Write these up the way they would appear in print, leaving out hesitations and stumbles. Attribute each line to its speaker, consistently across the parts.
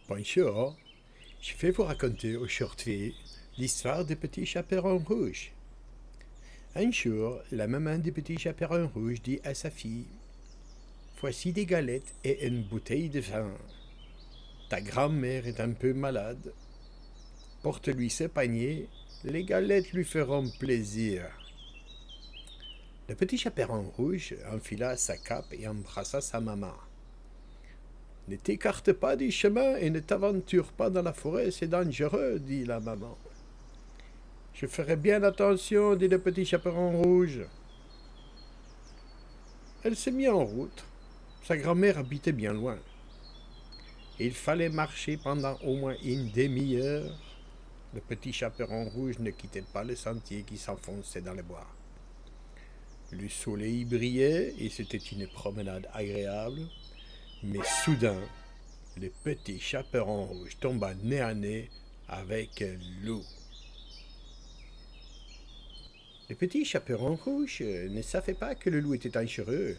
Speaker 1: Bonjour, je vais vous raconter aujourd'hui l'histoire du petit chaperon rouge. Un jour, la maman du petit chaperon rouge dit à sa fille: Voici des galettes et une bouteille de vin. Ta grand-mère est un peu malade. Porte-lui ce panier, les galettes lui feront plaisir. Le petit chaperon rouge enfila sa cape et embrassa sa maman. Ne t'écarte pas du chemin et ne t'aventure pas dans la forêt, c'est dangereux, dit la maman. Je ferai bien attention, dit le petit chaperon rouge. Elle s'est mise en route. Sa grand-mère habitait bien loin. Il fallait marcher pendant au moins une demi-heure. Le petit chaperon rouge ne quittait pas le sentier qui s'enfonçait dans les bois. Le soleil brillait et c'était une promenade agréable. Mais soudain, le petit chaperon rouge tomba nez à nez avec un loup. Le petit chaperon rouge ne savait pas que le loup était dangereux,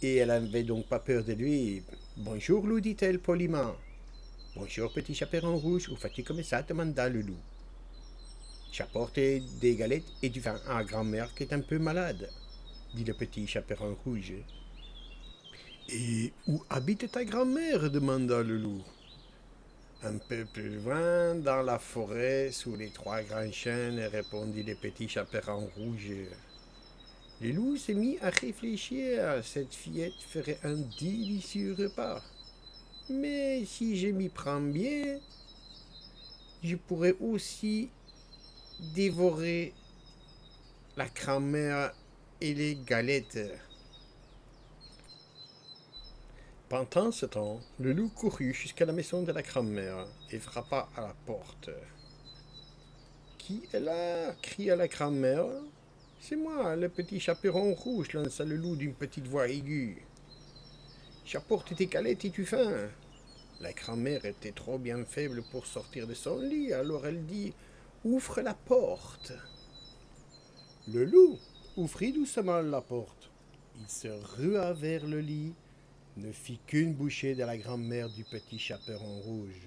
Speaker 1: et elle n'avait donc pas peur de lui. « Bonjour, loup, dit-elle poliment. »« Bonjour, petit chaperon rouge, où fais-tu comme ça ?» demanda le loup. « J'apporte des galettes et du vin à grand-mère qui est un peu malade, » dit le petit chaperon rouge. « Et où habite ta grand-mère ?» demanda le loup. « Un peu plus loin, dans la forêt, sous les trois grands chênes, » répondit le petit chaperon rouge. Le loup s'est mis à réfléchir. Cette fillette ferait un délicieux repas. Mais si je m'y prends bien, je pourrais aussi dévorer la grand-mère et les galettes. Pendant ce temps, le loup courut jusqu'à la maison de la grand-mère et frappa à la porte. « Qui est là ?» cria la grand-mère. « C'est moi, le petit chaperon rouge » lança le loup d'une petite voix aiguë. « J'apporte tes galettes et du vin. » La grand-mère était trop bien faible pour sortir de son lit, alors elle dit « Ouvre la porte !» Le loup ouvrit doucement la porte. Il se rua vers le lit, ne fit qu'une bouchée de la grand-mère du petit chaperon rouge.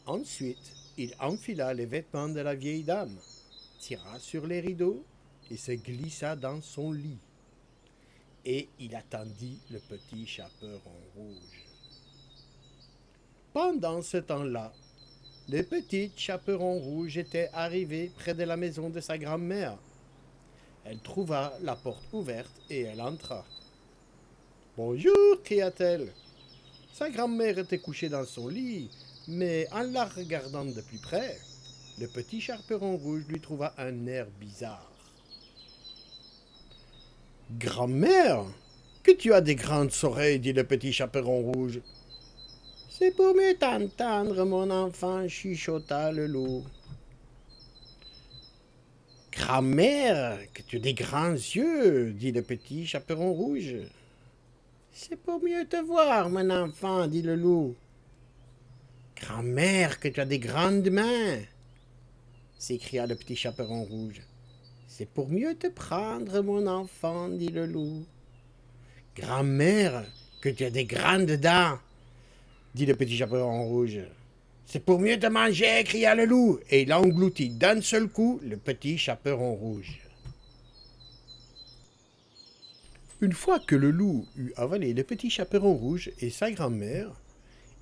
Speaker 1: Ensuite, il enfila les vêtements de la vieille dame, tira sur les rideaux et se glissa dans son lit. Et il attendit le petit chaperon rouge. Pendant ce temps-là, le petit chaperon rouge était arrivé près de la maison de sa grand-mère. Elle trouva la porte ouverte et elle entra. « Bonjour » cria-t-elle. Sa grand-mère était couchée dans son lit, mais en la regardant de plus près, le petit chaperon rouge lui trouva un air bizarre. « Grand-mère, que tu as des grandes oreilles, dit le petit chaperon rouge. « C'est pour mieux t'entendre, mon enfant, chuchota le loup. »« Grand-mère, que tu as des grands yeux, dit le petit chaperon rouge. »« C'est pour mieux te voir, mon enfant, dit le loup. »« Grand-mère, que tu as des grandes mains, s'écria le petit chaperon rouge. »« C'est pour mieux te prendre, mon enfant, dit le loup. »« Grand-mère, que tu as des grandes dents, dit le petit chaperon rouge. »« C'est pour mieux te manger, cria le loup, et il engloutit d'un seul coup le petit chaperon rouge. Une fois que le loup eut avalé le petit chaperon rouge et sa grand-mère,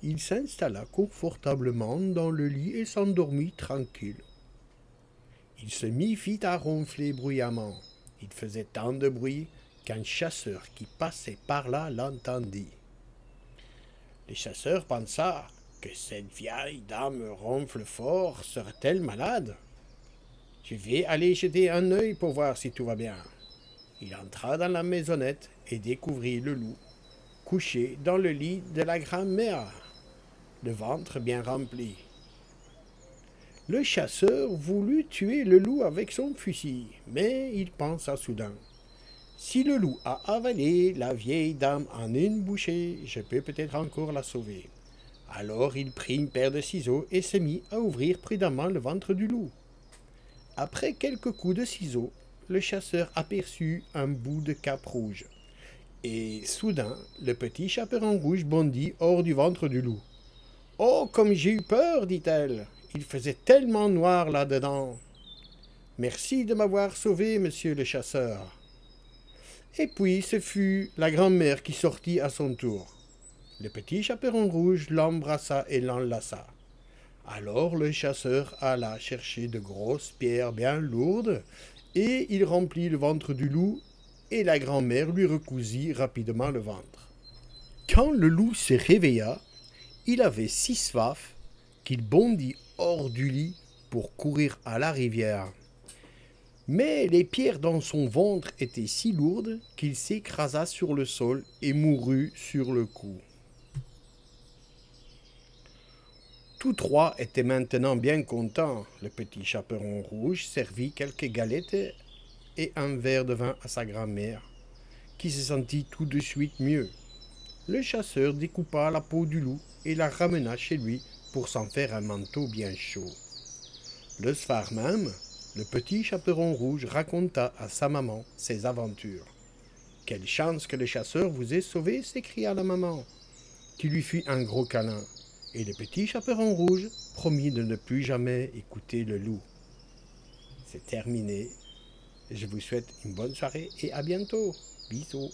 Speaker 1: il s'installa confortablement dans le lit et s'endormit tranquille. Il se fit à ronfler bruyamment. Il faisait tant de bruit qu'un chasseur qui passait par là l'entendit. Le chasseur pensa que cette vieille dame ronfle fort, serait-elle malade? Je vais aller jeter un œil pour voir si tout va bien. Il entra dans la maisonnette et découvrit le loup, couché dans le lit de la grand-mère, le ventre bien rempli. Le chasseur voulut tuer le loup avec son fusil, mais il pensa soudain. Si le loup a avalé la vieille dame en une bouchée, je peux peut-être encore la sauver. Alors il prit une paire de ciseaux et se mit à ouvrir prudemment le ventre du loup. Après quelques coups de ciseaux, le chasseur aperçut un bout de cape rouge. Et soudain, le petit chaperon rouge bondit hors du ventre du loup. « Oh, comme j'ai eu peur, dit-elle. Il faisait tellement noir là-dedans. Merci de m'avoir sauvé, monsieur le chasseur. Et puis ce fut la grand-mère qui sortit à son tour. Le petit chaperon rouge l'embrassa et l'enlaça. Alors le chasseur alla chercher de grosses pierres bien lourdes, et il remplit le ventre du loup, et la grand-mère lui recousit rapidement le ventre. Quand le loup se réveilla, il avait si soif qu'il bondit hors du lit pour courir à la rivière. Mais les pierres dans son ventre étaient si lourdes qu'il s'écrasa sur le sol et mourut sur le coup. Tous trois étaient maintenant bien contents. Le petit chaperon rouge servit quelques galettes et un verre de vin à sa grand-mère, qui se sentit tout de suite mieux. Le chasseur découpa la peau du loup et la ramena chez lui pour s'en faire un manteau bien chaud. Le soir même, le petit chaperon rouge raconta à sa maman ses aventures. « Quelle chance que le chasseur vous ait sauvé !» s'écria la maman, qui lui fit un gros câlin. Et le petit chaperon rouge promit de ne plus jamais écouter le loup. C'est terminé. Je vous souhaite une bonne soirée et à bientôt. Bisous.